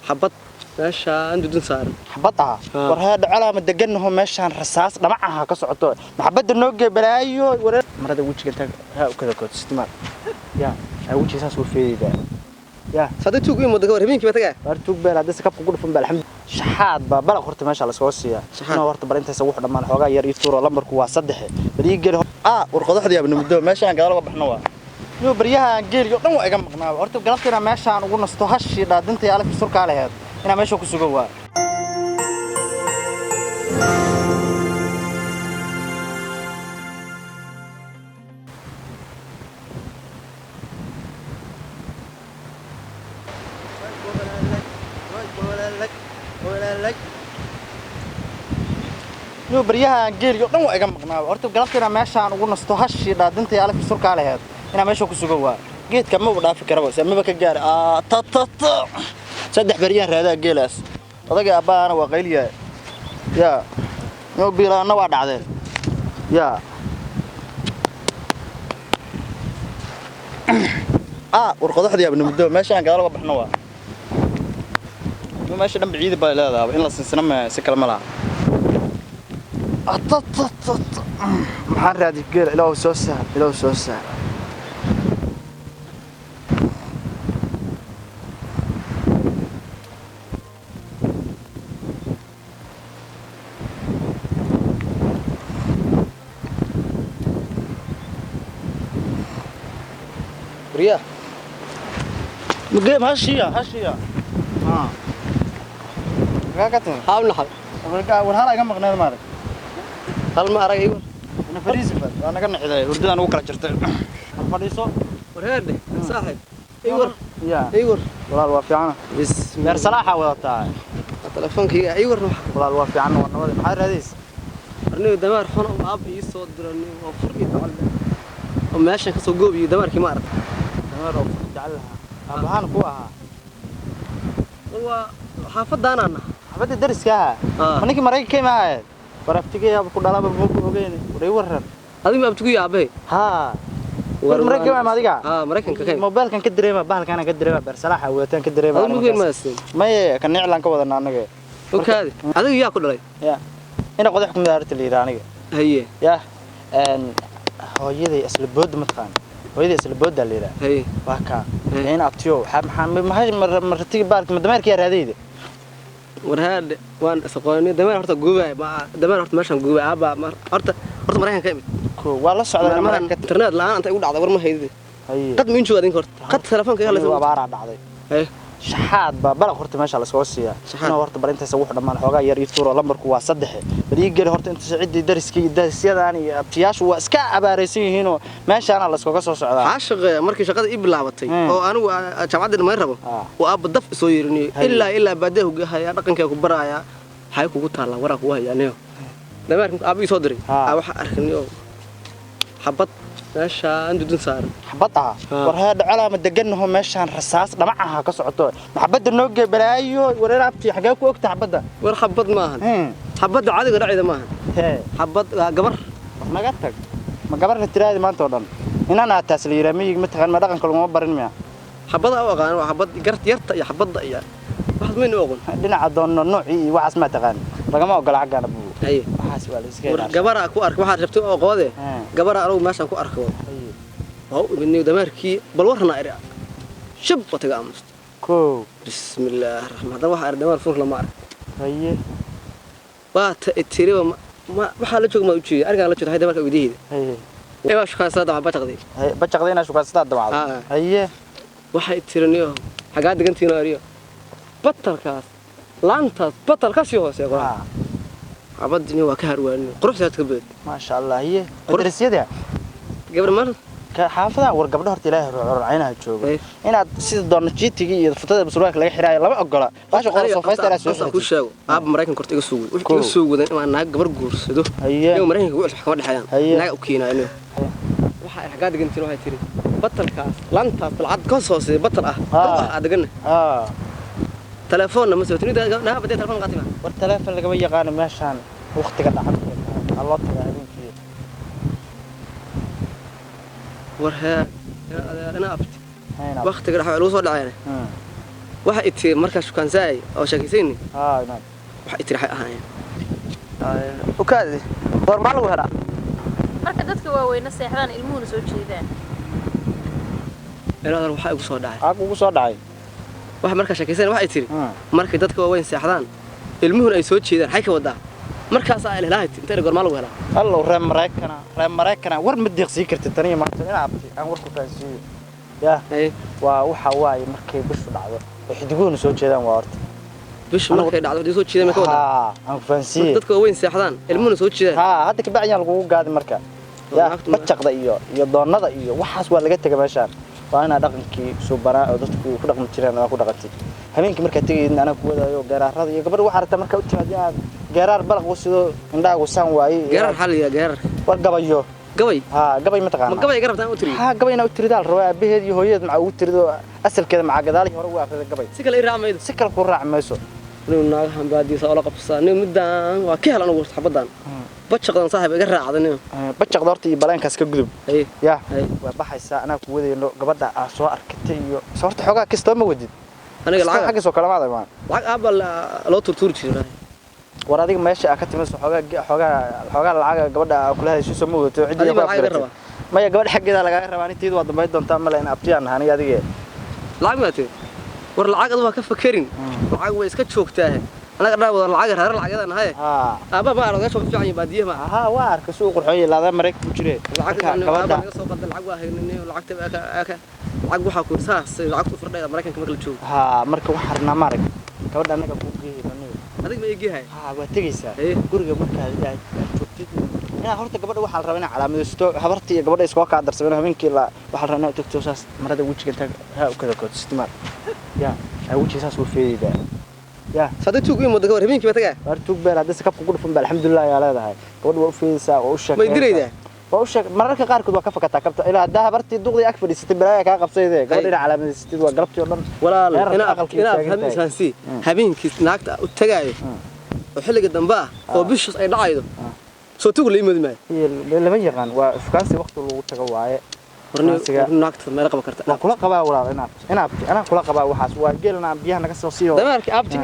حبط meeshaan dudin saaran xabada war hada calaamad deganaho meeshaan rasaas dhamacaha ka socoto maxabada noo geebalaayo wareer marada wajiga tag ha u kala koodsimaad ya ay wajiga saas u feeyida ya sadii tuugu imada habeenkii ba tagaa war tuug beel hadda ka ku dhufan bal alxamd shaxaad ba bal horta meesha la soo siiya shaxaad horta barintaas wax dhamaan xogaa yar iyo tuuro lambarku waa 3 bari geel war qodaxdii abna muddo meeshaan gadaal uga baxno waa yo bariyaha geel iyo dhan waa iga maqnaa horta galabtina meeshaan ugu nasto hashi dhaadinta alaf surka leeyahay ina meesha ku sugan waa yo bariyaha geel iyo dhan waa iga maqnaa horta galabtina meeshaan ugu nasto hashi dhaadinta alaf surka leeyahay ina meesha ku sugan waa geedka ma u dhaafi karaba samaba ka gaar saddex bariyaan raadaa geelaas odaga abaana waa qayliya ya no bilaana waa dhacdeen ya war qodaxdii abna muddo meeshaan gadaal uga baxno waa meesha dhan biciid baa leedahay in la sinsana ma si kala ma laha maxaan raadi geel ilaahu soo saar بريا مقيم هالشيء ها قاعدين حاول نحل والهلا جنب قناه مالك hal ma arag igu انا فريز انا كان خداي hurdaan ugu kala jirtay fadhiiso wareerde saaxib igu ya igu walaal waa fiican bis meer salaaxa wadataa telefoonkiga igu walaal waa fiican waa nabad maxay raadis arniga damaar xun oo aab ii soo diray oo furki tacal oo meesha ka soo goobiyo damaarkii ma arag damaar oo jacalaha abahan ku aha waa xaafadaana xaafada dariska maniki marayka keenay waraftiga ku dhalaba ma ku ogeyn waray waran adiga abtigu yaabay ha war marayka ma adiga maraykanka keen mobilkan ka direema bahalkan ka direema bar salaaxa weetan ka direema may kan niclan ka wadana anaga okaadi adiga yaa ku dhalay ya ina qodax ku midaarta liira aniga haye ya hooyaday asla bood ma taqaan hooyaday asla bood liira haye waa ka in abtiyo maxaa martiga baalka madamarkii raadayda warhaad waan asqooni damaar horta goobay damaar horta meeshan goobay aba horta maraykanka imid ko waa la socdaa maraykanka internet la'aan anta igu dhacday war ma haydid haye qad min joodin horta qad telefoonka la soo abaara dhacday haye shaxaad ba bal horta meesha la soo siiya ina horta barintaas wax dhamaan xogaa yar iyo tuuro lambarku waa 3 bari geel horta inta sacidii dariskii darisyadaan iyo abtiyaashu waa iska abaaraysan yihiin oo meeshaana la iska soo socdaa xashaqe markii shaqada ii bilaabatay oo anigu jaamacadda ma rabo oo aab daf soo yeerinay ilaa baadahu haya dhaqanka ku baraaya hay kugu taala waraa ku hayaanayo damaarkii aab ii soo diray waxa arkay xabad meeshaan dudin saaran xabada war hada calaamad deganaho meeshaan rasaas dhamacaha ka socoto maxabada noo geebalaayo wareer abti xagaa ku ogta xabada war xabad maahan xabada caadiga dhacida maahan xabad gabar naga tag ma gabarna tiraadi maanta oo dhan inana taas la yiraamay ma taqaan ma dhaqanka lagu barin miya xabada oo aqaan waa xabad garta yarta iyo xabada iyo waxad ma oqon dhinaca doon nooci waxas ma taqaan lagama ogol xaqana buu haye waxaas waa la iska gabara ku ark waxa rabtay oo qoode gabara anigu meeshan ku arko oo ibni damaarkii bal warna ira shab wataga amus ko bismillaahir rahmaanir waxa ar damaar furk lama ark haye waa ta itiriba ma waxa la joog ma u jeeyo arkaan la joogo damaarka widihiida haye ee wax ka saada ba taqday haye ba taqdayna shuka saada dabacad haye waxa itiraniyo xagaa digantiina ariyo batalkaas laantaas batalkaas iyo hoose qoraa abadini waa ka harwaani quruxdaad ka beed ma sha Allah haye quruxsiyada gabar mar ka xaafada war gabdho horta Ilaahay ruucaynaha joogo inaad sida doon jiitiga iyo futada surwaalka laga xiraayo lama ogola waxa qoro soo faysta soo ku sheego aab maraykan korta iga soo wixii iga soo wadan in naag gabar guursado iyo maraykanka wax kama dhaxayaan naag u keenayo waxa ay xagaa digantiin waxay tiri batalkaas laantaas balcad ka soo sii batal ah adegan telefoon ma soo tinida naga baday telefoon qaatima war telefoon laga yaqaan meeshan waqtiga dhaxal Allah tagaa habeenkii warha أنا أبت waqtiga waxa lagu soo dhacay waxa itii marka shukaansaay oo shaqeysayni inaad waxa itii raxay ahaayeen okaadi war ma lagu helaa marka dadka waaweyn seexdaan ilmuhuna soo jeedaan ilaa waxa igu soo dhacay ugu soo dhacay waxa marka shaqeysayni waxa itii marka dadka waaweyn seexdaan ilmuhuna ay soo jeedaan xay ka wadaa markaas ay ilaahay inta goor ma lagu helaa allo reem Mareykanka war ma deeqsi kartid taniyo maanta ina abti aan warku faansiyo ya waa waxa waay markay bishu dhacdo xidiguna soo jeedaan waa horta bishu markay dhacdo soo jeedaan ma ka wadaa aan faansiyo dadka waaweyn seexdaan ilmuhuna soo jeedaan hadda ka bacyan lagu gaadi marka ya bacaqda iyo doonada iyo waxaas waa laga tagay meeshaan waa ina dhaqankii soo baraa oo dadku ku dhaqmi jireen waa ku dhaqantay habeenkii marka tagayna ana ku wadaayo gaaraarada iyo gabar waxa aragtay marka u timaadeen gaaraar balaq uu sidoo indhaha san waayay gaaraar xaliya gaaraar war gabayo gabay gabay ma taqaan ma gabay garabtaan u tiri gabayna u tiridaal rabaa abaheed iyo hooyad ma uu tirido asalkeeda ma gadaalihi hore u aqriday gabay si kale raacmaydo si kale ku raacmayso inuu naagahan baadiisa oo la qabsaan muddan waa ka helan ugu xabadan bacaqdan saaxiib iga raacdan bacaqda horta iyo baleenkaas ka gudub ya waa baxaysa ana ku wadayno gabadha soo arkatay iyo horta xogaa kasta ma wadid aniga lacag xagga soo kala maada ma lacag abal loo turtuur jiray war adiga meesha ka timaso xogaa lacag gabadha kula hadashiiso ma wadato cidii ku rabaa maya gabadha xaggeeda laga rabaa intiidu waa dambeey doontaa ma leen abtiyaan aniga adiga lacag ma tahay war lacag adu waa ka fakirin lacag way iska joogtaa anaga dhaw wada lacag raar lacagada nahay aba ma aragay soo fiican baadiyaha ma waa arka suuq qurxoon laada Mareyk ku jireen lacag gabadha naga soo qadan lacag waa haynay lacagta aka lacag waxa ku saas lacagtu fardheeda Mareykanka marka la joogo marka wax harna marag gabadha anaga ku geeyay adiga ma iigahay waa tagaysaa guriga marka ay joogtid ina horta gabadha waxa la rabaa in calaamadaysto habarta iyo gabadha isku ka darsadeen habeenkii la waxa la rabaa in tagto saas marada wajiga inta u kala kood istimaar ya ay wajiga saas u feedaa ya saddeed tuug imada gabar habeenkii ba tagaa war tuug beel hadda sakab ku dhufan baa alxamdulillah yaa leedahay gabadha waa u feedaysaa oo u sheegay ma diraydaa waa u sheeg mararka qaar kood waa ka fakataa kabta ilaa hadda habartii duqdi ag fadhiisatay balaaya ka qabsayday gabadha ina calaamadaysto waa galabtii oo dhan walaal ina habeenkii habeenkii naagta u tagaayo oo xilliga dambe oo bishas ay dhacaydo soo tuug la imad maay lama yaqaan waa fukaansi waqti lagu tago waaye naagta meel qaba karta aan kula qabaa walaal ana kula qabaa waxaas waa geelna biyaha naga soo siiyo dameerki aabti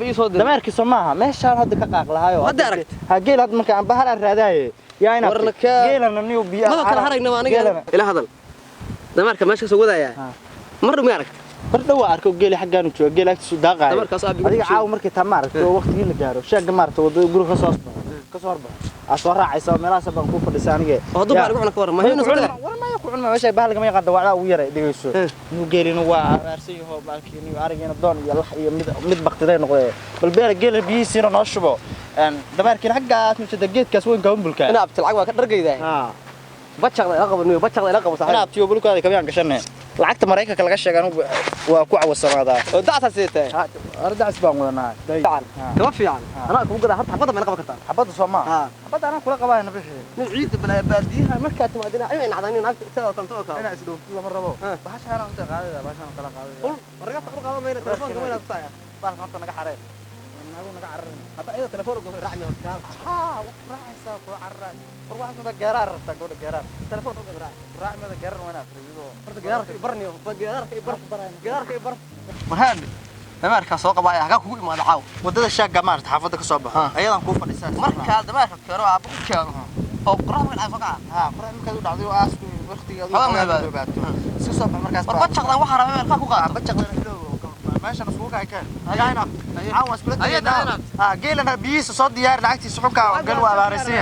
ii soo diray dameerki Soomaha meeshaan hadda ka qaaq lahayo hadda aragtay ha geel had marka aan bahar aan raadaaye yaa ina geelna niyo biyaha ma kala harayna aniga ila hadal dameerka meesha soo wadaya mar ma aragtay mar dhaw arko geel xaggaan u joogo geel agtiisu daaqay adiga caaw markii taa ma aragto waqtigii la gaaro sheega ma aragto wadada guriga ka soo horba asoo raacaysa meelaha baan ku fadhiisan aniga oo dad baa cunka war ma hayno soo war ma ku cunma meesha bahal gama yaqaan dawacda u yaray dhigayso inuu geelina waa aarsan yahay baalkiina aragina doon iyo lax iyo mid baqtiday noqday bal beer geel biyiisina noo shubo dameerkiina xaggaas mid geedkaas weyn ka umbulka ina abti lacag waa ka dhargayday bacaqda ila qabo sax ina abti bulkaada ka biyaan gashanay lacagta Mareykanka laga sheegan waa ku cawsamaada oo dacsa siitay ardaas baan wadanahay kama fiican ana ku gada harta xabada ma qaban kartaa xabada Soomaa xabada ana kula qabaayna bixi ciid baadiyaha marka timaadina ay nacdaan naagta isagoo kanto ka ina isdhow lama rabo bahashaana inta qaadada bahashaana kala qaadada warga faqru qaban meena telefoonka meena taaya bal horta naga xarey naga carrin hada ayda telefoonka raacmi hooskaan raacaysa ku carray warwaxda gaarar rabta gabadha gaarar telefoonka raacmada gaarar wana afrido horta gaarka barniyo gaarka bar waxaan dameerka soo qabaya haga kugu imaado caaw wadada shaaga maarta xaafada ka soo baxo ayadan ku fadhiisan marka dameerka keeno aab ku keeno oo quraanka ay faqa quraan marka uu dhacday oo aasku waqtigeedu oo baato si soo bax markaas bacaqda waxa rabaa meel ka ku qaato bacaqda meesha isku ka keen ayayna caawas kula geelana biyiisa soo diyaar lacagtiisa xubka gal waa baaraysan